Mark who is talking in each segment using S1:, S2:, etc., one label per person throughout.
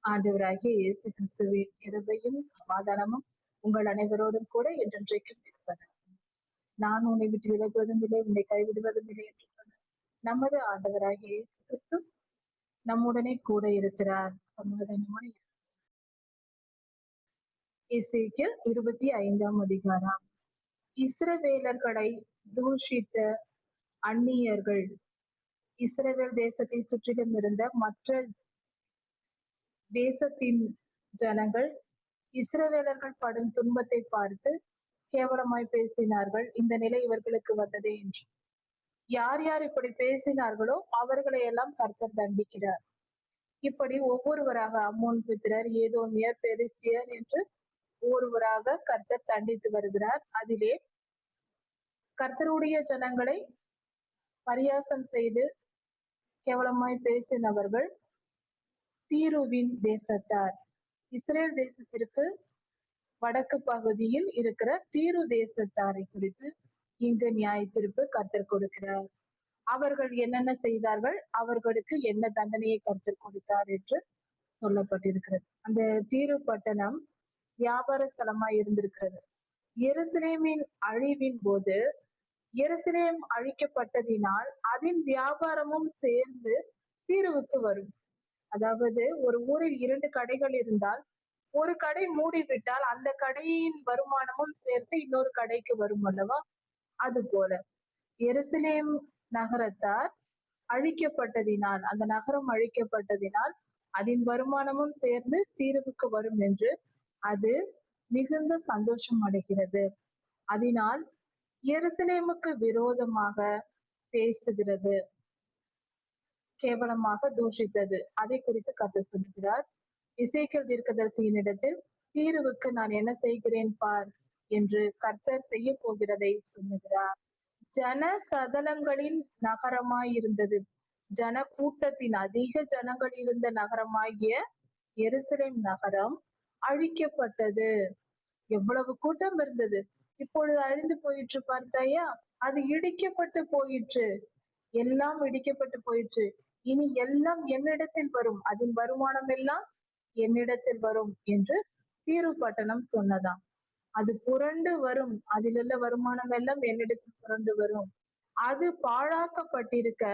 S1: ஆண்டவராகிய இயேசு கிறிஸ்துவின் கிருபையும் சமாதானமும் உங்கள் அனைவரோடும் கூட என்றென்றைக்கும் இருப்பது. நான் உன்னை விட்டு விலகுவதும் இல்லை, உன்னை கைவிடுவதும் இல்லை என்று சொன்ன நமது ஆண்டவராகிய இயேசு கிறிஸ்து நம்முடனே கூட இருக்கிறார். சமாதானமாய் எசேக்கியேல் 25ஆம் அதிகாரம். இஸ்ரவேலர்களை தூஷித்த அந்நியர்கள். இஸ்ரவேல் தேசத்தை சுற்றிலும் இருந்த மற்ற தேசத்தின் ஜனங்கள் இஸ்ரவேலர்கள் படும் துன்பத்தை பார்த்து கேவலமாய் பேசினார்கள். இந்த நிலை இவர்களுக்கு வந்ததே என்று. யார் யார் இப்படி பேசினார்களோ அவர்களை எல்லாம் கர்த்தர் தண்டிக்கிறார். இப்படி ஒவ்வொருவராக அம்மோன் புத்திரர், ஏதோமியர், பெரிசியர் என்று ஒவ்வொருவராக கர்த்தர் தண்டித்து வருகிறார். அதிலே கர்த்தருடைய ஜனங்களை பரியாசம் செய்து கேவலமாய் பேசினவர்கள் தீருவின் தேசத்தார். இஸ்ரேல் தேசத்திற்கு வடக்கு பகுதியில் இருக்கிற தீரு தேசத்தாரை குறித்து இங்கு நியாய தீர்ப்பு கர்த்தர் கொடுக்கிறார். அவர்கள் என்னென்ன செய்தார்கள், அவர்களுக்கு என்ன தண்டனையை கர்த்தர் கொடுத்தார் என்று சொல்லப்பட்டிருக்கிறது. அந்த தீரு பட்டணம் வியாபார ஸ்தலமாய் இருந்திருக்கிறது. எருசலேமின் அழிவின் போது எருசலேம் அழிக்கப்பட்டதினால் அதன் வியாபாரமும் சேர்ந்து தீருவுக்கு வரும். அதாவது ஒரு ஊரில் 2 கடைகள் இருந்தால் ஒரு கடை மூடிவிட்டால் அந்த கடையின் வருமானமும் சேர்த்து இன்னொரு கடைக்கு வரும் அல்லவா? அது போல எருசலேம் நகரத்தார் அழிக்கப்பட்டதினால், அந்த நகரம் அழிக்கப்பட்டதினால் அதன் வருமானமும் சேர்ந்து தீருவுக்கு வரும் என்று அது மிகுந்த சந்தோஷம் அடைகிறது. அதனால் எருசலேமுக்கு விரோதமாக பேசுகிறது, கேவலமாக தூஷித்தது. அதை குறித்து கர்த்தர் சொல்கிறார். எசேக்கியேல் தீர்க்கதரிசியின் இடத்தில் தீருவுக்கு நான் என்ன செய்கிறேன் பார் என்று கர்த்தர் செய்ய போகிறதை சொல்லுகிறார். ஜன சதலங்களின் நகரமாய் இருந்தது, ஜன கூட்டத்தின் அதிக ஜனங்கள் இருந்த நகரமாகிய எருசலேம் நகரம் அழிக்கப்பட்டது. எவ்வளவு கூட்டம் இருந்தது, இப்பொழுது அழிந்து போயிற்று பார்த்தாயா? அது இடிக்கப்பட்டு போயிற்று, எல்லாம் இடிக்கப்பட்டு போயிற்று. இனி எல்லாம் என்னிடத்தில் வரும், அதன் வருமானம் எல்லாம் என்னிடத்தில் வரும் என்று தீரு பட்டணம் சொன்னதாம். அது புரண்டு வரும், அதில் உள்ள வருமானம் எல்லாம் என்னிடத்தில் புரண்டு வரும். அது பாழாக்கப்பட்டிருக்க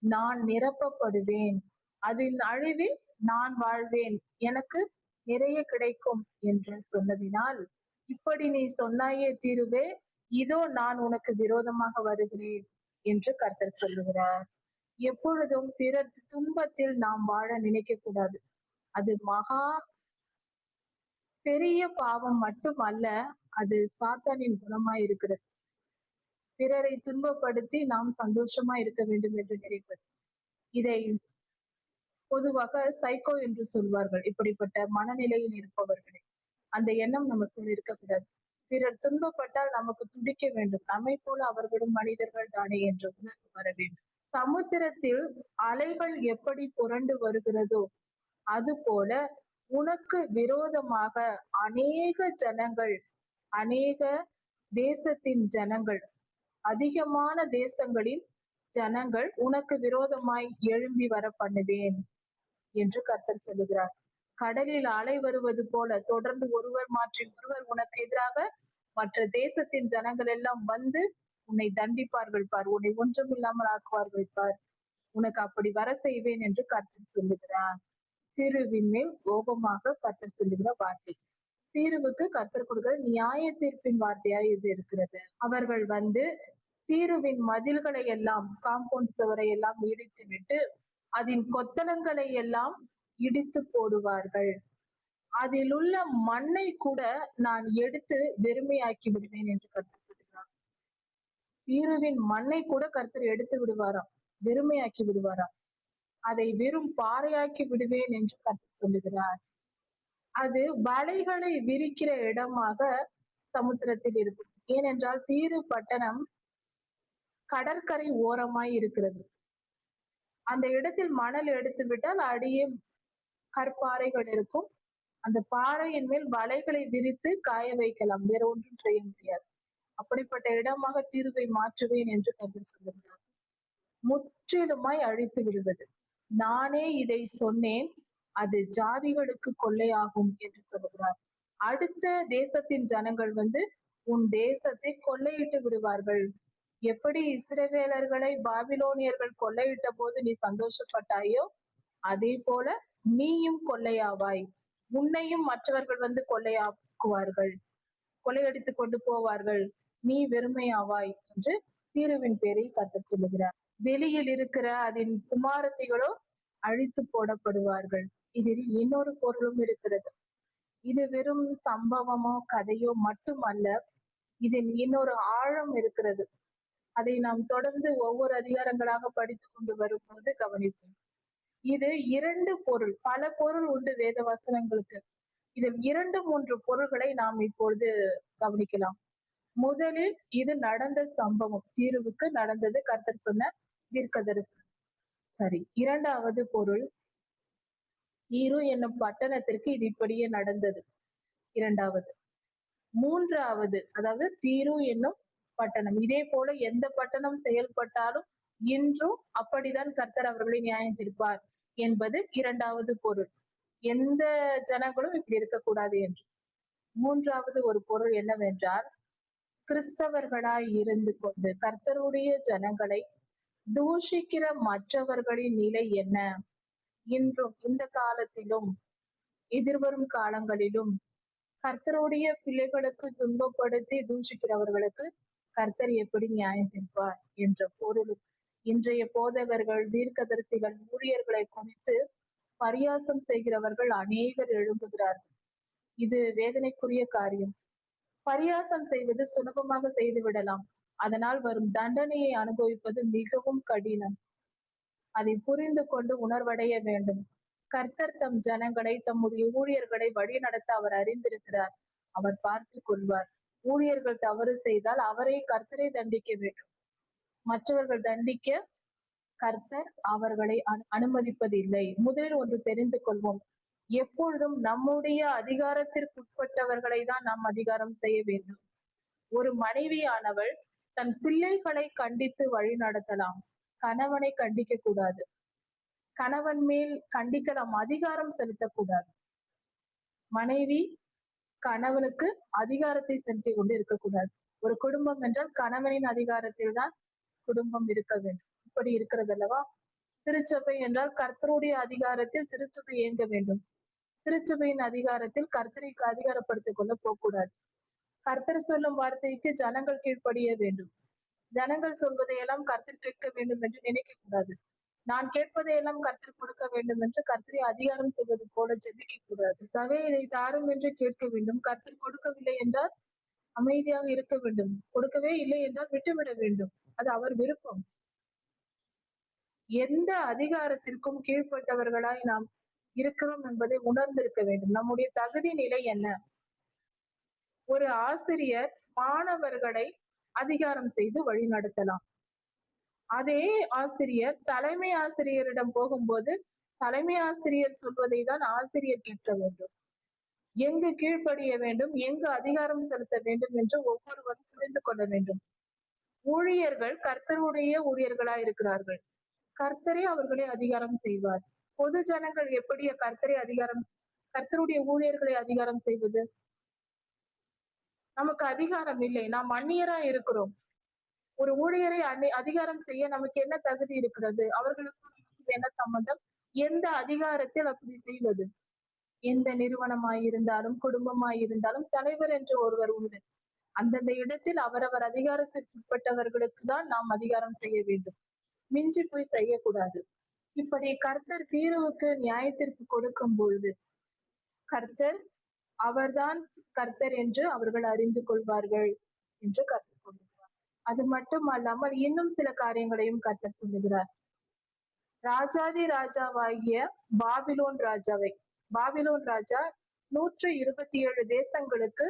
S1: நான் நிரப்பப்படுவேன், அதன் அழிவில் நான் வாழ்வேன், எனக்கு நிறைய கிடைக்கும் என்று சொன்னதினால், இப்படி நீ சொன்னாயே தீருவே, இதோ நான் உனக்கு விரோதமாக வருகிறேன் என்று கர்த்தர் சொல்லுகிறார். எப்பொழுதும் பிறர் துன்பத்தில் நாம் வாழ நினைக்க கூடாது. அது மகா பெரிய பாவம் மட்டுமல்ல, அது சாத்தானின் குணமாய் இருக்கிறது. பிறரை துன்பப்படுத்தி நாம் சந்தோஷமா இருக்க வேண்டும் என்று நினைப்பது. இதை பொதுவாக சைக்கோ என்று சொல்வார்கள், இப்படிப்பட்ட மனநிலையில் இருப்பவர்களே. அந்த எண்ணம் நமக்குள் இருக்கக்கூடாது. பிறர் துன்பப்பட்டால் நமக்கு துடிக்க வேண்டும், நம்மை போல அவர்களும் மனிதர்கள் தானே என்ற உணர்வு வர வேண்டும். சமுத்திரத்தில் அலைகள் எப்படி புரண்டு வருகிறதோ அது போல உனக்கு விரோதமாக அநேக ஜனங்கள், அநேக தேசத்தின் ஜனங்கள், அதிகமான தேசங்களின் ஜனங்கள் உனக்கு விரோதமாய் எழும்பி வர பண்ணுவேன் என்று கர்த்தர் சொல்லுகிறார். கடலில் அலை வருவது போல தொடர்ந்து ஒருவர் மாற்றி ஒருவர் உனக்கு எதிராக மற்ற தேசத்தின் ஜனங்கள் எல்லாம் வந்து உன்னை தண்டிப்பார்கள் பார், உன்னை ஒன்றுமில்லாமல் ஆக்குவார்கள் பார், உனக்கு அப்படி வர செய்வேன் என்று கர்த்தர் சொல்லுகிறார். தீருவின் மேல் கோபமாக கர்த்தர் சொல்லுகிற வார்த்தை. தீருவுக்கு கர்த்தர் கொடுக்கிற நியாய தீர்ப்பின் வார்த்தையாய் இது இருக்கிறது. அவர்கள் வந்து தீருவின் மதில்களை எல்லாம், காம்பவுண்ட் சுவரை எல்லாம் இடித்து விட்டு அதன் கொத்தளங்களை எல்லாம் இடித்து போடுவார்கள். அதில் உள்ள மண்ணை கூட நான் எடுத்து வெறுமையாக்கி விடுவேன் என்று கர்த்தர் சொல்கிறார். தீருவின் மண்ணை கூட கர்த்தர் எடுத்து விடுவாராம், வெறுமையாக்கி விடுவாராம். அதை வெறும் பாறையாக்கி விடுவேன் என்று கர்த்தர் சொல்லுகிறார். அது வலைகளை விரிக்கிற இடமாக சமுத்திரத்தில் இருக்கும். ஏனென்றால் தீரு பட்டணம் கடற்கரை ஓரமாய் இருக்கிறது. அந்த இடத்தில் மணல் எடுத்து விட்டால் அடியே கற்பாறைகள் இருக்கும். அந்த பாறையின் மேல் வலைகளை விரித்து காய வைக்கலாம், வேற ஒன்றும் செய்ய முடியாது. அப்படிப்பட்ட இடமாக தீருவை மாற்றுவேன் என்று கர்த்தர் சொல்லுகிறார். முற்றிலுமாய் அழித்து விடுவது. நானே இதை சொன்னேன், அது ஜாதிகளுக்கு கொள்ளையாகும் என்று சொல்லுகிறார். அடுத்த தேசத்தின் ஜனங்கள் உன் தேசத்தை கொள்ளையிட்டு விடுவார்கள். எப்படி இஸ்ரவேலர்களை பாபிலோனியர்கள் கொள்ளையிட்ட போது நீ சந்தோஷப்பட்டாயோ, அதே போல நீயும் கொள்ளையாவாய். உன்னையும் மற்றவர்கள் கொள்ளையாக்குவார்கள், கொள்ளையடித்து கொண்டு போவார்கள். நீ வெறுமையாவாய் என்று தீருவின் பேரில் கர்த்தர் சொல்லுகிறார். வெளியில் இருக்கிற அதன் குமாரத்திகளோ அழித்து போடப்படுவார்கள். இதில் இன்னொரு பொருளும் இருக்கிறது. இது வெறும் சம்பவமோ கதையோ மட்டுமல்ல, இதில் இன்னொரு ஆழம் இருக்கிறது. அதை நாம் தொடர்ந்து ஒவ்வொரு அதிகாரங்களாக படித்து கொண்டு வரும்போது கவனிப்போம். இது இரண்டு பொருள், பல பொருள் உண்டு வேத வசனங்களுக்கு. இதில் 2-3 பொருள்களை நாம் இப்பொழுது கவனிக்கலாம். முதலில் இது நடந்த சம்பவம், தீருவுக்கு நடந்தது, கர்த்தர் சொன்ன தீர்க்கதரிசனம். சரி, இரண்டாவது பொருள், தீரு என்னும் பட்டணத்திற்கு இது இப்படியே நடந்தது. இரண்டாவது. மூன்றாவது, அதாவது தீரு என்னும் பட்டணம், இதே போல எந்த பட்டணம் செயல்பட்டாலும் இன்றும் அப்படிதான் கர்த்தர் அவர்களை நியாயம் தீர்ப்பார் என்பது இரண்டாவது பொருள். எந்த ஜனங்களும் இப்படி இருக்கக்கூடாது என்று. மூன்றாவது ஒரு பொருள் என்னவென்றால், கிறிஸ்தவர்களாய் இருந்து கொண்டு கர்த்தருடைய ஜனங்களை தூஷிக்கிற மற்றவர்களின் நிலை என்ன? இன்றும் இந்த காலத்திலும் எதிர்வரும் காலங்களிலும் கர்த்தருடைய பிள்ளைகளுக்கு துன்பப்படுத்தி தூஷிக்கிறவர்களுக்கு கர்த்தர் எப்படி நியாயம் தீர்ப்பார் என்ற பொருள் இன்றைய போதகர்கள், தீர்க்கதரிசிகள், ஊழியர்களை குறித்து பரியாசம் செய்கிறவர்கள் அநேகர் எழும்புகிறார்கள். இது வேதனைக்குரிய காரியம். பரியாசம் செய்வது சுலபமாக செய்து விடலாம், அதனால் வரும் தண்டனையை அனுபவிப்பது மிகவும் கடினம். அதை புரிந்து கொண்டு உணர்வடைய வேண்டும். கர்த்தர் தம் ஜனங்களை, தம்முடைய ஊழியர்களை வழி நடத்த அவர் அறிந்திருக்கிறார். அவர் பார்த்து கொள்வார். ஊழியர்கள் தவறு செய்தால் கர்த்தரை தண்டிக்க வேண்டும். மற்றவர்கள் தண்டிக்க கர்த்தர் அவர்களை அனுமதிப்பதில்லை. முதலில் ஒன்று தெரிந்து கொள்வோம், எப்பொழுதும் நம்முடைய அதிகாரத்திற்குட்பட்டவர்களை தான் நாம் அதிகாரம் செய்ய வேண்டும். ஒரு மனைவியானவள் தன் பிள்ளைகளை கண்டித்து வழி நடத்தலாம், கணவனை கண்டிக்க கூடாது. கணவன் மேல் கண்டிக்கலாம், அதிகாரம் செலுத்தக்கூடாது. மனைவி கணவனுக்கு அதிகாரத்தை செலுத்திக் கொண்டு இருக்கக்கூடாது. ஒரு குடும்பம் என்றால் கணவனின் அதிகாரத்தில் தான் குடும்பம் இருக்க வேண்டும். இப்படி இருக்கிறது அல்லவா? திருச்சபை என்றால் கர்த்தருடைய அதிகாரத்தில் திருச்சபை இயங்க வேண்டும். திருச்சபையின் அதிகாரத்தில் கர்த்தரை அதிகாரப்படுத்திக் கொள்ள போகக்கூடாது. கர்த்தர் சொல்லும் வார்த்தைக்கு ஜனங்கள் கீழ்ப்படிய வேண்டும். ஜனங்கள் சொல்வதையெல்லாம் கர்த்தர் கேட்க வேண்டும் என்று நினைக்க கூடாது. நான் கேட்பதையெல்லாம் கர்த்தர் கொடுக்க வேண்டும் என்று கர்த்தரை அதிகாரம் செய்வது போல ஜெபிக்க கூடாது. தவே இதை தாரும் என்று கேட்க வேண்டும். கர்த்தர் கொடுக்கவில்லை என்றால் அமைதியாக இருக்க வேண்டும். கொடுக்கவே இல்லை என்றால் விட்டுவிட வேண்டும். அது அவர் விருப்பம். எந்த அதிகாரத்திற்கும் கீழ்ப்பட்டவர்களாய் நாம் இருக்கிறோம் என்பதை உணர்ந்திருக்க வேண்டும். நம்முடைய தகுதி நிலை என்ன? ஒரு ஆசிரியர் மாணவர்களை அதிகாரம் செய்து வழி நடத்தலாம். அதே ஆசிரியர் தலைமை ஆசிரியரிடம் போகும்போது தலைமை ஆசிரியர் சொல்வதை தான் ஆசிரியர் கேட்க வேண்டும். எங்கு கீழ்ப்படிய வேண்டும், எங்கு அதிகாரம் செலுத்த வேண்டும் என்று ஒவ்வொருவரும் புரிந்து கொள்ள வேண்டும். ஊழியர்கள் கர்த்தருடைய ஊழியர்களாய் இருக்கிறார்கள். கர்த்தரே அவர்களை அதிகாரம் செய்வார். பொது ஜனங்கள் எப்படி கர்த்தருடைய ஊழியர்களை அதிகாரம் செய்வது? நமக்கு அதிகாரம் இல்லை, நாம் அந்நியரா இருக்கிறோம். ஒரு ஊழியரை அதிகாரம் செய்ய நமக்கு என்ன தகுதி இருக்கிறது? அவர்களுக்கு என்ன சம்பந்தம்? எந்த அதிகாரத்தில் அப்படி செய்வது? எந்த நிறுவனமாயிருந்தாலும் குடும்பமாயிருந்தாலும் தலைவர் என்று ஒருவர் உண்டு. அந்தந்த இடத்தில் அவரவர் அதிகாரத்திற்கு உட்பட்டவர்களுக்கு தான் நாம் அதிகாரம் செய்ய வேண்டும். மிஞ்சி போய் செய்யக்கூடாது. இப்படி கர்த்தர் தீருவுக்கு நியாயத்திற்கு கொடுக்கும் பொழுது கர்த்தர் அவர்தான் கர்த்தர் என்று அவர்கள் அறிந்து கொள்வார்கள் என்று கர்த்தர் சொல்லுகிறார். அது மட்டும் அல்லாமல் இன்னும் சில காரியங்களையும் கர்த்தர் சொல்லுகிறார். ராஜாதி ராஜாவாகிய பாபிலோன் ராஜா 127 தேசங்களுக்கு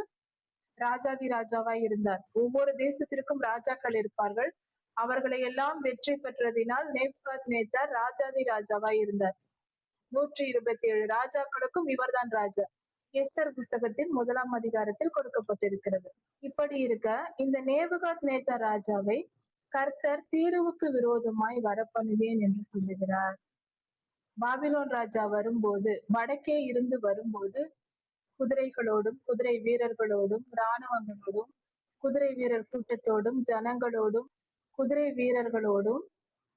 S1: ராஜாதி ராஜாவாய் இருந்தார். ஒவ்வொரு தேசத்திற்கும் ராஜாக்கள் இருப்பார்கள். அவர்களை எல்லாம் வெற்றி பெற்றதினால் நேபுகாத்நேச்சார் ராஜாதி ராஜாவாய் இருந்தார். 127 ராஜாக்களுக்கும் இவர்தான் ராஜா. எஸ்தர் புஸ்தகத்தின் 1ஆம் அதிகாரத்தில் கொடுக்கப்பட்டிருக்கிறது. இப்படி இருக்க இந்த நேபுகாத்நேச்சார் ராஜாவை கர்த்தர் தீருவுக்கு விரோதமாய் வரப்பண்ணுவேன் என்று சொல்லுகிறார். பாபிலோன் ராஜா வரும்போது, வடக்கே இருந்து வரும்போது குதிரைகளோடும் குதிரை வீரர்களோடும் இராணுவங்களோடும் குதிரை வீரர் கூட்டத்தோடும் ஜனங்களோடும் குதிரை வீரர்களோடும்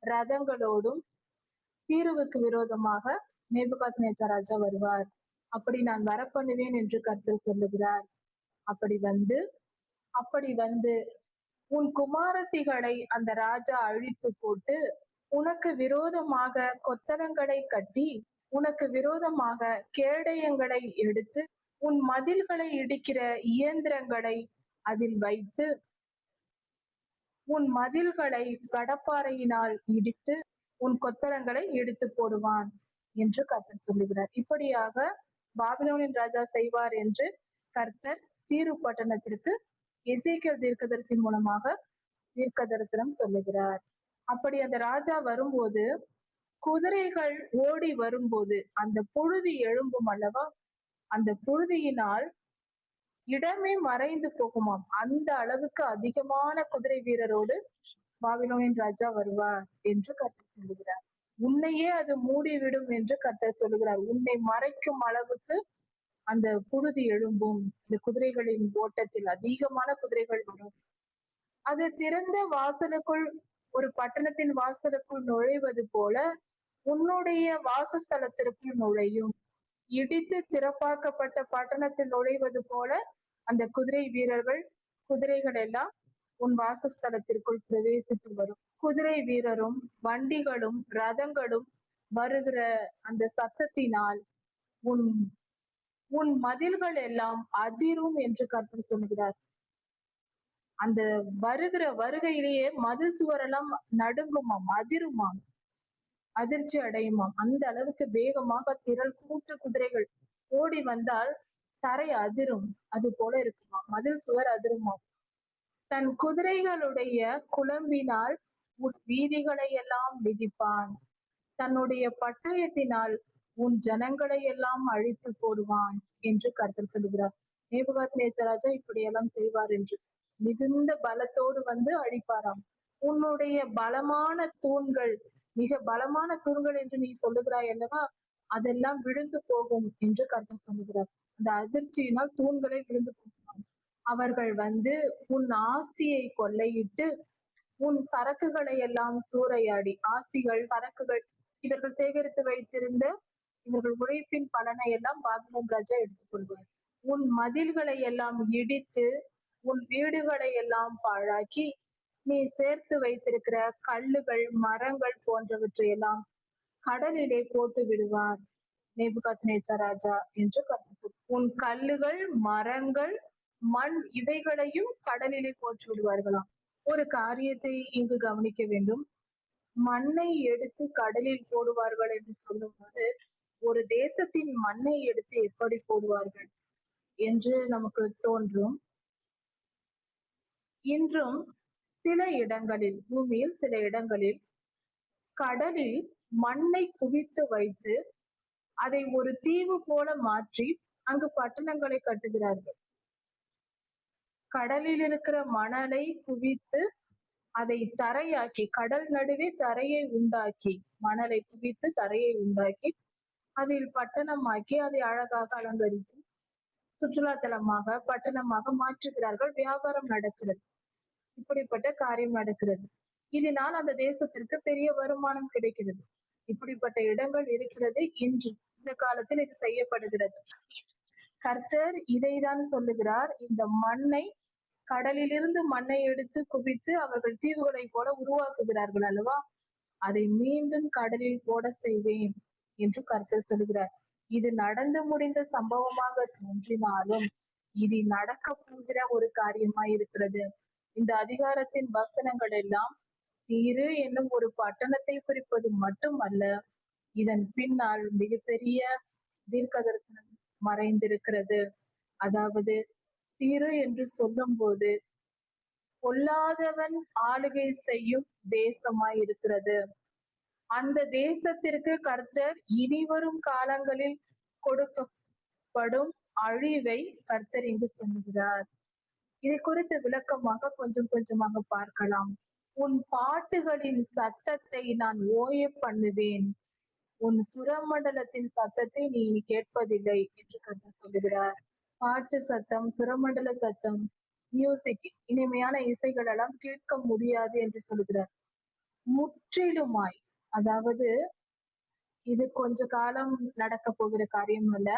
S1: ரதங்களோடும் தீருவுக்கு விரோதமாக நேபுகாத்நேச்சார் ராஜா வருவார். அப்படி நான் வரப்பண்ணுவேன் என்று கர்த்தர் சொல்லுகிறார். அப்படி வந்து உன் குமாரத்திகளை அந்த ராஜா அழித்து போட்டு உனக்கு விரோதமாக கொத்தளங்களை கட்டி உனக்கு விரோதமாக கேடயங்களை எடுத்து உன் மதில்களை இடிக்கிற இயந்திரங்களை அதில் வைத்து உன் மதில்களை கடப்பாறையினால் இடித்து உன் கொத்தளங்களை எடுத்து போடுவான் என்று கர்த்தர் சொல்லுகிறார். இப்படியாக பாபிலோனின் ராஜா செய்வார் என்று கர்த்தர் தீரு பட்டணத்திற்கு எசேக்கியேல் தீர்க்கதரிசி மூலமாக தீர்க்க தரிசனம் சொல்லுகிறார். அப்படி அந்த ராஜா வரும்போது குதிரைகள் ஓடி வரும்போது அந்த புழுதி எழும்பும் அல்லவா, அந்த புழுதியினால் இடமே மறைந்து போகுமாம். அந்த அளவுக்கு அதிகமான குதிரை வீரரோடு பாபிலோனின் ராஜா வருவார் என்று கர்த்தர் சொல்லுகிறார். உன்னையே அது மூடிவிடும் என்று கர்த்தர் சொல்லுகிறார். உன்னை மறைக்கும் அளவுக்கு அந்த புழுதி எழும்பும். இந்த குதிரைகளின் ஓட்டத்தில் அதிகமான குதிரைகள் வரும். அது திறந்த வாசலுக்குள் ஒரு பட்டணத்தின் வாசலுக்குள் நுழைவது போல உன்னுடைய வாசஸ்தலத்திற்குள் நுழையும். இடித்து திறப்பாக்கப்பட்ட பட்டணத்தில் நுழைவது போல அந்த குதிரை வீரர்கள் குதிரைகள் எல்லாம் உன் வாசஸ்தலத்திற்குள் பிரவேசித்து வரும். குதிரை வீரரும் வண்டிகளும் ரதங்களும் வருகிற அந்த சத்தத்தினால் உன் உன் மதில்கள் எல்லாம் அதிரும் என்று கர்த்தர் சொல்கிறார். அந்த வருகிற வருகையிலேயே மதில் சுவரெல்லாம் நடுங்குமாம், அதிருமாம், அதிர்ச்சி அடையுமாம். அந்த அளவுக்கு வேகமாக திரள் கூட்டு குதிரைகள் ஓடி வந்தால் தரை அதிரும். அது போல இருக்குமா, மதில் சுவர் அதிருமாம். தன் குதிரைகளுடைய குழம்பினால் உன் வீதிகளை எல்லாம் மிதிப்பான். தன்னுடைய பட்டயத்தினால் உன் ஜனங்களை எல்லாம் அழித்து போடுவான் என்று கர்த்தர் சொல்கிறார். நேபுகாத்நேச்சர் ராஜா இப்படியெல்லாம் செய்வார் என்று மிகுந்த பலத்தோடு வந்து அழிப்பாராம். உன்னுடைய பலமான தூண்கள், மிக பலமான தூண்கள் என்று நீ சொல்லுகிறாய் அல்லவா, அதெல்லாம் விழுந்து போகும் என்று கர்த்தர் சொல்லுகிறார். அந்த அதிர்ச்சியினால் தூண்களை விழுந்து போகுமாம். அவர்கள் வந்து உன் ஆஸ்தியை கொள்ளையிட்டு உன் சரக்குகளை எல்லாம் சூறையாடி, ஆஸ்திகள் சரக்குகள் இவர்கள் சேகரித்து வைத்திருந்த இவர்கள் உழைப்பின் பலனை எல்லாம் பாபிலோன் ராஜா எடுத்துக்கொள்வார். உன் மதில்களை எல்லாம் இடித்து உன் வீடுகளை எல்லாம் பாழாக்கி நீ சேர்த்து வைத்திருக்கிற கல்லுகள் மரங்கள் போன்றவற்றை எல்லாம் கடலிலே போட்டு விடுவார் நேபுகாத்நேச்சார் ராஜா என்று கர்த்தர். உன் கல்லுகள் மரங்கள் மண் இவைகளையும் கடலிலே போட்டு விடுவார்களாம். ஒரு காரியத்தை இங்கு கவனிக்க வேண்டும். மண்ணை எடுத்து கடலில் போடுவார்கள் என்று சொல்லும்போது ஒரு தேசத்தின் மண்ணை எடுத்து எப்படி போடுவார்கள் என்று நமக்கு தோன்றும். இன்றும் சில இடங்களில், பூமியில் சில இடங்களில் கடலில் மண்ணை குவித்து வைத்து அதை ஒரு தீவு போல மாற்றி அங்கு பட்டணங்களை கட்டுகிறார்கள். கடலில் இருக்கிற மணலை குவித்து அதை தரையாக்கி, கடல் நடுவே தரையை உண்டாக்கி, மணலை குவித்து தரையை உண்டாக்கி அதில் பட்டணமாக்கி அதை அழகாக அலங்கரித்து சுற்றுலா தலமாக பட்டணமாக மாற்றுகிறார்கள். வியாபாரம் நடக்கிறது. இப்படிப்பட்ட காரியம் நடக்கிறது. இதனால் அந்த தேசத்திற்கு பெரிய வருமானம் கிடைக்கிறது. இப்படிப்பட்ட இடங்கள் இருக்கிறது. இன்று இந்த காலத்தில் இது செய்யப்படுகிறது. கர்த்தர் இதைதான் சொல்லுகிறார். இந்த மண்ணை, கடலிலிருந்து மண்ணை எடுத்து குவித்து அவர்கள் தீவுகளை போல உருவாக்குகிறார்கள் அல்லவா, அதை மீண்டும் கடலில் போட செய்வேன் என்று கர்த்தர் சொல்லுகிறார். இது நடந்து முடிந்த சம்பவமாக தோன்றினாலும் இது நடக்க போகிற ஒரு காரியமாய் இருக்கிறது. இந்த அதிகாரத்தின் வசனங்கள் எல்லாம் தீரு என்னும் ஒரு பட்டணத்தை குறிப்பது மட்டுமல்ல, இதன் பின்னால் மிகப்பெரிய தீர்க்க தரிசனம் மறைந்திருக்கிறது. அதாவது தீரு என்று சொல்லும் போது பொல்லாதவன் ஆளுகை செய்யும் தேசமாய் இருக்கிறது. அந்த தேசத்திற்கு கர்த்தர் இனிவரும் காலங்களில் கொடுக்கப்படும் அழிவை கர்த்தர் இங்கு சொல்லுகிறார். இதை குறித்து விளக்கமாக கொஞ்சம் கொஞ்சமாக பார்க்கலாம். உன் பாட்டுகளின் சத்தத்தை நான் ஓய பண்ணுவேன், உன் சுரமண்டலத்தின் சத்தத்தை நீ இனி கேட்பதில்லை என்று கர்த்தர் சொல்லுகிறார். பாட்டு சத்தம், சுரமண்டல சத்தம், மியூசிக், இனிமையான இசைகள் எல்லாம் கேட்க முடியாது என்று சொல்லுகிறார். முற்றிலுமாய், அதாவது இது கொஞ்ச காலம் நடக்க போகிற காரியம் அல்ல,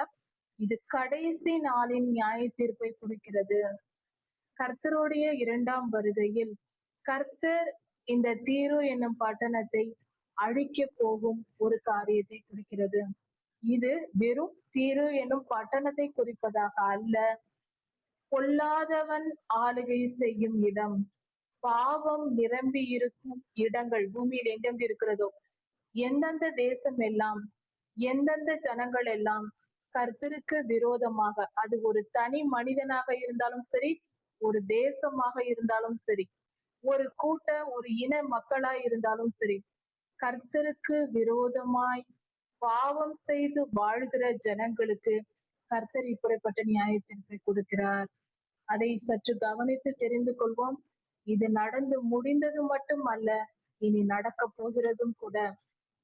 S1: இது கடைசி நாளின் நியாய தீர்ப்பை குறிக்கிறது. கர்த்தருடைய இரண்டாம் வருகையில் கர்த்தர் இந்த தீரு என்னும் பட்டணத்தை அழிக்க போகும் ஒரு காரியத்தை குறிக்கிறது. இது வெறும் தீரு என்னும் பட்டணத்தை குறிப்பதாக அல்ல, பொல்லாதவன் ஆளுகை செய்யும் இடம், பாவம் நிரம்பி இருக்கும் இடங்கள் பூமியில் எங்கெங்கு இருக்கிறதோ, எந்தெந்த தேசம் எல்லாம், எந்தெந்த ஜனங்கள் எல்லாம் கர்த்தருக்கு விரோதமாக, அது ஒரு தனி மனிதனாக இருந்தாலும் சரி, ஒரு தேசமாக இருந்தாலும் சரி, ஒரு இன மக்களாய் இருந்தாலும் சரி, கர்த்தருக்கு விரோதமாய் பாவம் செய்து வாழ்கிற ஜனங்களுக்கு கர்த்தர் இப்படிப்பட்ட நியாய தீர்ப்பை கொடுக்கிறார். அதை சற்று கவனித்து தெரிந்து கொள்வோம். இது நடந்து முடிந்தது மட்டும் அல்ல, இனி நடக்க போகிறதும் கூட.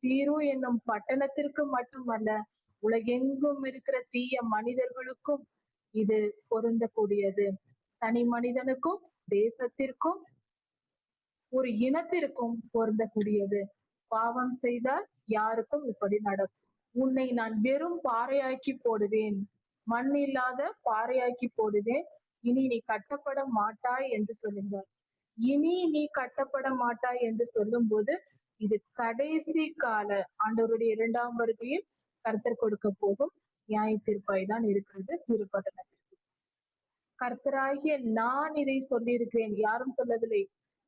S1: தீரு என்னும் பட்டணத்திற்கு மட்டுமல்ல, உலகெங்கும் இருக்கிற தீய மனிதர்களுக்கும் இது பொருந்தக்கூடியது. தனி மனிதனுக்கும், தேசத்திற்கும், ஒரு இனத்திற்கும் பொருந்தக்கூடியது. பாவம் செய்தால் யாருக்கும் இப்படி நடக்கும். உன்னை நான் வெறும் பாறையாக்கி போடுவேன், மண் இல்லாத பாறையாக்கி போடுவேன், இனி நீ கட்டப்பட மாட்டாய் என்று சொல்லுகிறார். இனி நீ கட்டப்பட மாட்டாய் என்று சொல்லும் போது இது கடைசி கால ஆண்டவருடைய இரண்டாம் வருகையில் கர்த்தர் கொடுக்க போகும் நியாய தீர்ப்பாய் தான் இருக்கிறது திருப்பட்டணத்திற்கு. கர்த்தராகிய நான் இதை சொல்லியிருக்கிறேன், யாரும் சொல்லவில்லை,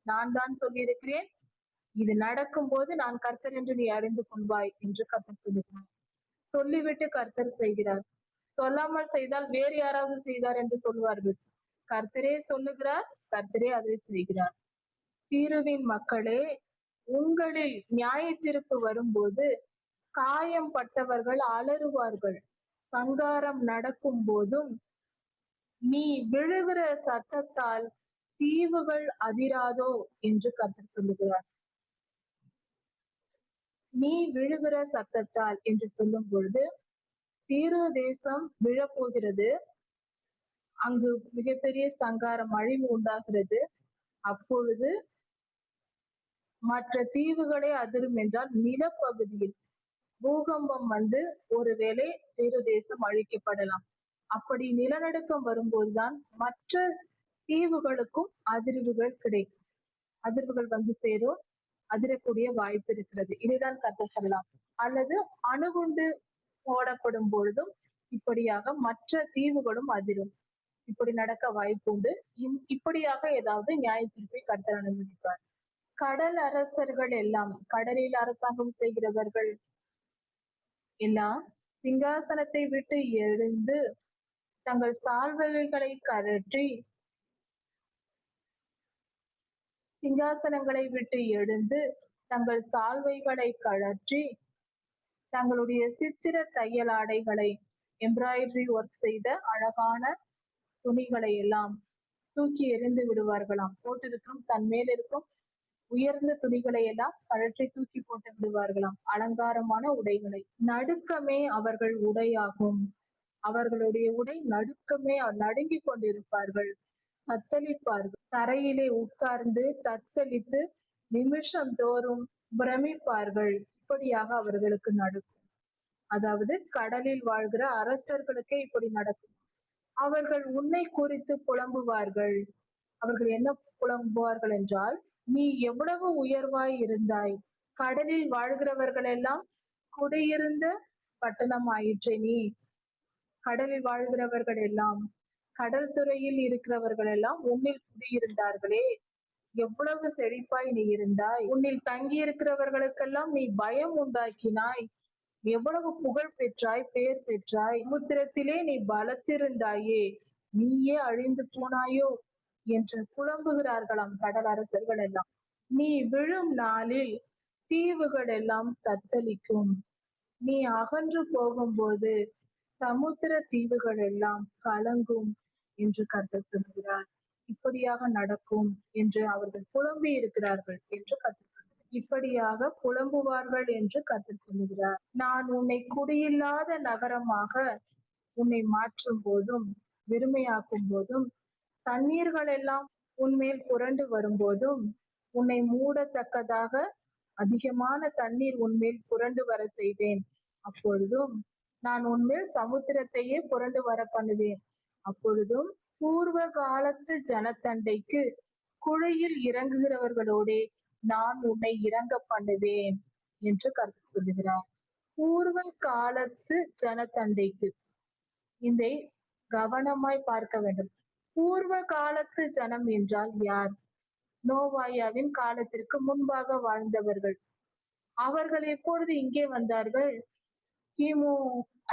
S1: நான் தான் சொல்லியிருக்கிறேன். இது நடக்கும் போது நான் கர்த்தர் என்று நீ அறிந்து கொள்வாய் என்று கர்த்தர் சொல்லுகிறார். சொல்லிவிட்டு கர்த்தர் செய்கிறார். சொல்லாமல் செய்தால் வேறு யாராவது செய்தார் என்று சொல்வார்கள். கர்த்தரே சொல்லுகிறார், கர்த்தரே அதை செய்கிறார். தீருவின் மக்களே, உங்களில் நியாய தீர்ப்பு வரும்போது காயம் பட்டவர்கள் அலறுவார்கள். சங்காரம் நடக்கும் போதும் நீ விழுகிற சத்தத்தால் தீவுகள் அதிராதோ என்று கர்த்தர் சொல்லுகிறார். நீ விழுகிற சத்தத்தால் என்று சொல்லும் பொழுது தீரு தேசம் விழப்போகிறது. அங்கு மிகப்பெரிய சங்காரம், அழிவு உண்டாகிறது. அப்பொழுது மற்ற தீவுகளே அதிரும் என்றால் நிலப்பகுதியில் பூகம்பம் வந்து ஒருவேளை தீரு தேசம் அழிக்கப்படலாம். அப்படி நிலநடுக்கம் வரும்போதுதான் மற்ற தீவுகளுக்கும் அதிர்வுகள் கிடைக்கும். அதிர்வுகள் வந்து சேரும், அதிரக்கூடிய வாய்ப்பு இருக்கிறது. இதைதான் கர்த்தர் சொல்லலாம். அல்லது அணுகுண்டு போடப்படும் பொழுதும் இப்படியாக மற்ற தீவுகளும் அதிரும். இப்படி நடக்க வாய்ப்பு உண்டு. இப்படியாக ஏதாவது நியாய தீர்ப்பை கர்த்தர் அனுமதிப்பார். கடல் அரசர்கள் எல்லாம், கடலில் அரசாங்கம் செய்கிறவர்கள் எல்லாம் சிங்காசனத்தை விட்டு எழுந்து தங்கள் சால்வைகளை கழற்றி, சிங்காசனங்களை விட்டு எழுந்து தங்கள் சால்வைகளை கழற்றி தங்களுடைய சித்திர தையல் ஆடைகளை, எம்ப்ராய்டரி ஒர்க் செய்த அழகான துணிகளை எல்லாம் தூக்கி எறிந்து விடுவார்களாம். போட்டிருக்கும் தன் மேல் இருக்கும் உயர்ந்த துணிகளை எல்லாம் கழற்றி தூக்கி போட்டு விடுவார்களாம். அலங்காரமான உடைகளை. நடுக்கமே அவர்கள் உடையாகும். அவர்களுடைய உடை நடுக்கமே, நடுங்கிக் கொண்டிருப்பார்கள், தத்தளிப்பார்கள். தரையிலே உட்கார்ந்து தத்தளித்து நிமிஷம் தோறும் பிரமிப்பார்கள். இப்படியாக அவர்களுக்கு நடக்கும். அதாவது கடலில் வாழ்கிற அரசர்களுக்கே இப்படி நடக்கும். அவர்கள் உன்னை குறித்து புலம்புவார்கள். அவர்கள் என்ன புலம்புவார்கள் என்றால், நீ எவ்வளவு உயர்வாய் இருந்தாய், கடலில் வாழ்கிறவர்கள் எல்லாம் குடியிருந்த பட்டணம் ஆயிற்றே நீ. கடலில் வாழ்கிறவர்கள் எல்லாம், கடல் துறையில் இருக்கிறவர்கள் எல்லாம் உன்னில் குடியிருந்தார்களே, எவ்வளவு செழிப்பாய் நீ இருந்தாய். உன்னில் தங்கி இருக்கிறவர்களுக்கெல்லாம் நீ பயம் உண்டாக்கினாய். எவ்வளவு புகழ் பெற்றாய், பெயர் பெற்றாய். சமுத்திரத்திலே நீ பலத்திருந்தாயே, நீயே அழிந்து போனாயோ என்று புலம்புகிறார்களாம் கடல் அரசர்கள் எல்லாம். நீ விழும் நாளில் தீவுகள் எல்லாம் தத்தளிக்கும். நீ அகன்று போகும்போது சமுத்திர தீவுகள் எல்லாம் கலங்கும் என்று கர்த்தர் சொல்கிறார். இப்படியாக நடக்கும் என்று அவர்கள் புலம்பி இருக்கிறார்கள் என்று கர்த்தர் சொல்கிறார். இப்படியாக புலம்புவார்கள் என்று கர்த்தர் சொல்லுகிறார். நான் உன்னை குடியில்லாத நகரமாக உன்னை மாற்றும் போதும் வெறுமையாக்கும் போதும் தண்ணீர்கள் எல்லாம் உன்மேல் புரண்டு வரும்போதும் உன்னை மூடத்தக்கதாக அதிகமான தண்ணீர் உன்மேல் புரண்டு வர செய்வேன். அப்பொழுதும் நான் உன்மேல் சமுத்திரத்தையே புரண்டு வர பண்ணுவேன். அப்பொழுதும் பூர்வ காலத்து ஜனத்தண்டைக்கு குழியில் இறங்குகிறவர்களோடே நான் உன்னை இறங்க பண்ணுவேன் என்று கருத்து சொல்லுகிறார். பூர்வ காலத்து ஜனத்தண்டைக்கு இதை கவனமாய் பார்க்க வேண்டும். பூர்வ காலத்து ஜனம் என்றால் யார்? நோவாயாவின் காலத்திற்கு முன்பாக வாழ்ந்தவர்கள். அவர்கள் எப்பொழுது இங்கே வந்தார்கள்? கிமு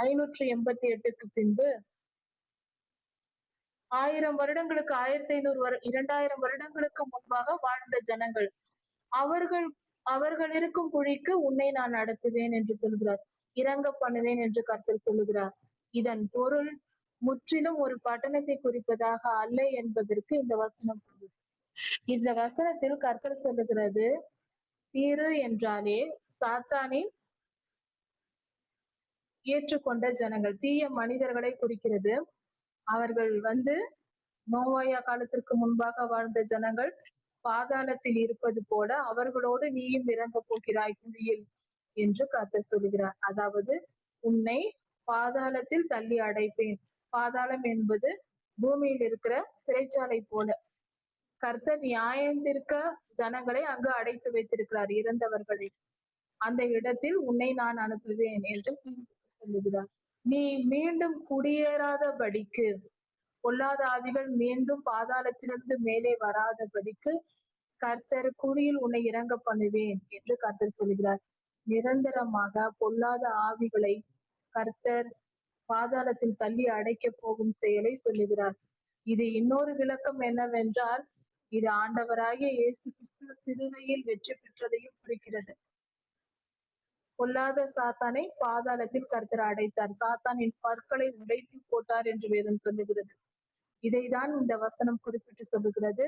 S1: 588க்கு பின்பு 1000 வருடங்களுக்கு 1500 2000 வருடங்களுக்கு முன்பாக வாழ்ந்த ஜனங்கள். அவர்கள் இருக்கும் குழிக்கு உன்னை நான் நடத்துவேன் என்று சொல்கிறார். இறங்க பண்ணுவேன் என்று கர்த்தர் சொல்லுகிறார். இதன் பொருள் முற்றிலும் ஒரு பட்டணத்தை குறிப்பதாக அல்ல என்பதற்கு இந்த வசனம். இந்த வசனத்தில் கர்த்தர் சொல்லுகிறது, தீரு என்றாலே சாத்தானின் ஏற்றுக்கொண்ட ஜனங்கள், தீய மனிதர்களை குறிக்கிறது. அவர்கள் நோவாயா காலத்திற்கு முன்பாக வாழ்ந்த ஜனங்கள் பாதாளத்தில் இருப்பது போல அவர்களோடு நீயும் இறங்க போகிறாய் குழியில் என்று கர்த்தர் சொல்கிறார். அதாவது உன்னை பாதாளத்தில் தள்ளி அடைப்பேன். பாதாளம் என்பது பூமியில் இருக்கிற சிறைச்சாலை போல. கர்த்தர் நியாயந்திருக்க ஜனங்களை அங்கு அடைத்து வைத்திருக்கிறார், இறந்தவர்களை. அந்த இடத்தில் உன்னை நான் அனுப்புவேன் என்று சொல்லுகிறார். நீ மீண்டும் குடியேறாதபடிக்கு, பொல்லாத ஆவிகள் மீண்டும் பாதாளத்திலிருந்து மேலே வராதபடிக்கு கர்த்தர் குழியில் உன்னை இறங்க பண்ணுவேன் என்று கர்த்தர் சொல்கிறார். நிரந்தரமாக பொல்லாத ஆவிகளை கர்த்தர் பாதாளத்தில் தள்ளி அடைக்க போகும் செயலை சொல்லுகிறார். இது இன்னொரு விளக்கம் என்னவென்றால், இது ஆண்டவராகிய இயேசு கிறிஸ்து சிலுவையில் வெற்றி பெற்றதையும் குறிக்கிறது. பொல்லாத சாத்தானை பாதாளத்தில் கர்த்தர் அடைத்தார். சாத்தானின் பற்களை உடைத்து போட்டார் என்று வேதம் சொல்லுகிறது. இதைதான் இந்த வசனம் குறிப்பிட்டு சொல்லுகிறது.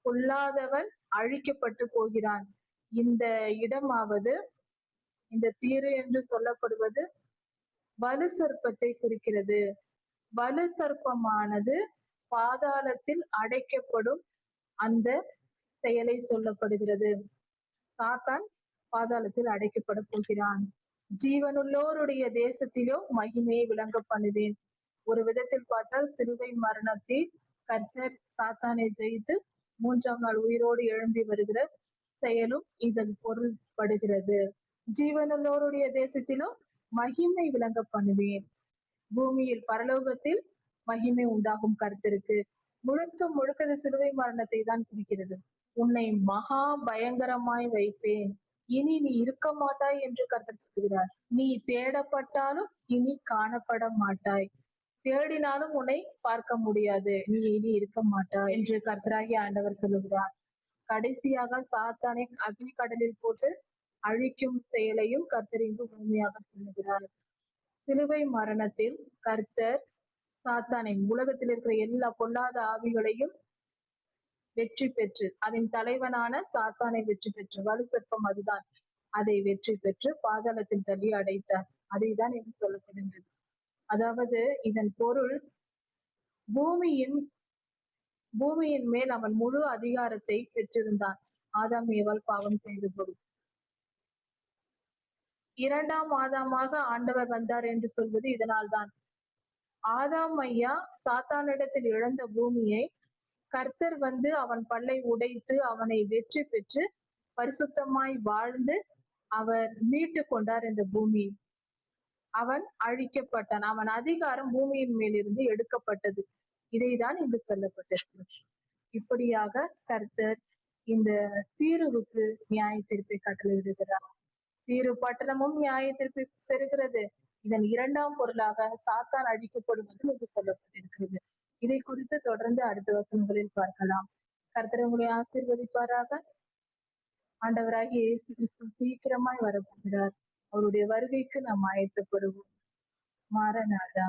S1: பொல்லாதவன் அழிக்கப்பட்டு போகிறான். இந்த இடமாவது, இந்த தீரு என்று சொல்லப்படுவது வலு சர்ப்பத்தை குறிக்கிறது. வலு சர்ப்பமானது பாதாளத்தில் அடைக்கப்படும் அந்த செயலை சொல்லப்படுகிறது. சாத்தான் பாதாளத்தில் அடைக்கப்பட போகிறான். ஜீவனுள்ளோருடைய தேசத்திலோ மகிமையை விளங்க பண்ணுவேன். ஒரு விதத்தில் பார்த்தால் சிலுவை மரணத்தில் கர்த்தர் சாத்தானை ஜெயித்து 3ஆம் நாள் உயிரோடு எழும்பி வருகிற செயலும் இதன் பொருள்படுகிறது. ஜீவனுள்ளோருடைய தேசத்திலும் மகிமை விளங்க பண்ணுவேன். பூமியில் பரலோகத்தில் மகிமை உண்டாகும் கர்த்தருக்கு. முழுக்க சிலுவை மரணத்தை தான் குறிக்கிறது. உன்னை மகா பயங்கரமாய் வைப்பேன், இனி நீ இருக்க மாட்டாய் என்று கர்த்தர் சொல்கிறார். நீ தேடப்பட்டாலும் இனி காணப்பட மாட்டாய், தேடினாலும் உன்னை பார்க்க முடியாது, நீ இனி இருக்க மாட்டாய் என்று கர்த்தராகிய ஆண்டவர் சொல்லுகிறார். கடைசியாக சாத்தானை அக்னி கடலில் போட்டு அழிக்கும் செயலையும் கர்த்தர் இங்கு உண்மையாக சொல்லுகிறார். சிலுவை மரணத்தில் கர்த்தர் சாத்தானை, உலகத்தில் இருக்கிற எல்லா பொல்லாத ஆவிகளையும் வெற்றி பெற்று, அதன் தலைவனான சாத்தானை வெற்றி பெற்று, வலு சர்ப்பம் அதுதான், அதை வெற்றி பெற்று பாதாளத்தில் தள்ளி அடைத்தார். அதை தான் என்று சொல்லப்படுகிறது. அதாவது இதன் பொருள், பூமியின் மேல் அவன் முழு அதிகாரத்தை பெற்றிருந்தான். ஆதாம் ஏவாள் பாவம் செய்தபோது 2ஆம் ஆதாமாக ஆண்டவர் வந்தார் என்று சொல்வது இதனால்தான். ஆதாம் ஐயா சாத்தானிடத்தில் இழந்த பூமியை கர்த்தர் அவன் பல்லை உடைத்து அவனை வெற்றி பெற்று பரிசுத்தமாய் வாழ்ந்து அவர் மீட்டு கொண்டார். இந்த பூமி அவன் அழிக்கப்பட்டான். அவன் அதிகாரம் பூமியின் மேலிருந்து எடுக்கப்பட்டது. இதைதான் இங்கு சொல்லப்பட்டிருக்கிறது. இப்படியாக கர்த்தர் இந்த தீருவுக்கு நியாய தீர்ப்பை கட்டளையிடுகிறார். தீரு பட்டணமும் நியாய தீர்ப்பை பெறுகிறது. இதன் 2ஆம் பொருளாக சாத்தான் அழிக்கப்படுவது இங்கு சொல்லப்பட்டிருக்கிறது. இதை குறித்து தொடர்ந்து அடுத்த வசனங்களில் பார்க்கலாம். கர்த்தர் உங்களை ஆசீர்வதிப்பாராக. ஆண்டவராகிய இயேசு கிறிஸ்து சீக்கிரமாய் வரப்போகிறார். அவருடைய வருகைக்கு நாம் ஆயத்தப்படுவோம். மாரநாதா.